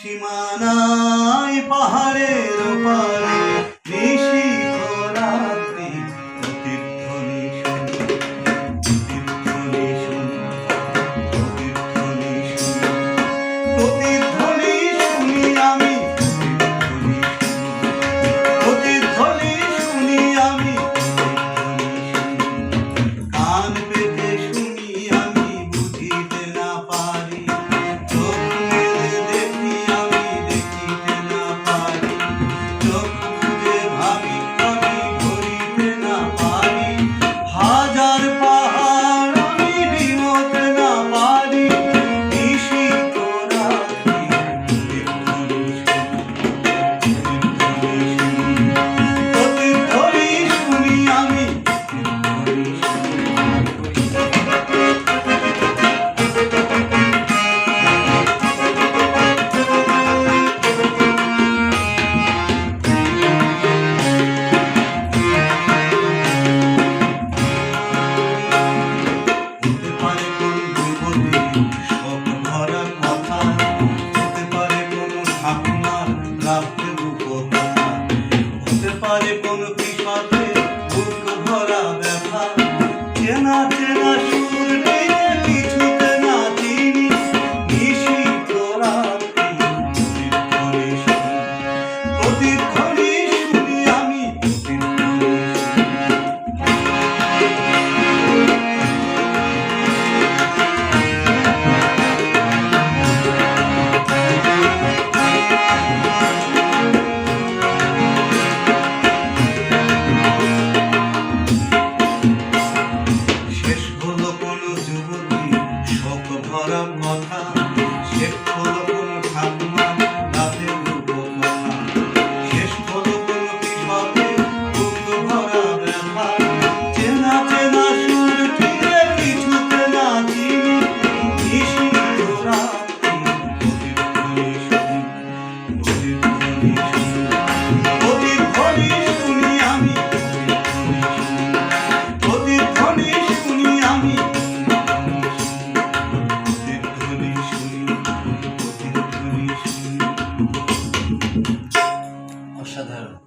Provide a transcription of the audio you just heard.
সীমানায় পাহাড়ের ওপারে নিশীথ রাত্রি প্রতিধ্বনি শুনি, প্রতিধ্বনি শুনি, প্রতিধ্বনি শুনি, প্রতিধ্বনি শুনি আমি, প্রতিধ্বনি শুনি আমি, কান পেতে শুনি আমি, বুঝিতে না পারি, চোখ মেলে দেখি আমি, দেখিতে না পারি, চোখ বুজে ভাবি আমি, ধরিতে না পারি, হাজার পাহাড় আমি ডিঙোতে না পারি, নিশীথ রাত্রি প্রতিধ্বনি শুনি, প্রতিধ্বনি শুনি আমি, প্রতিধ্বনি হতে পারে কোন যুবতী শোক ভরা কথা, হতে পারে কোন ঠাকুমার প্রাপ্য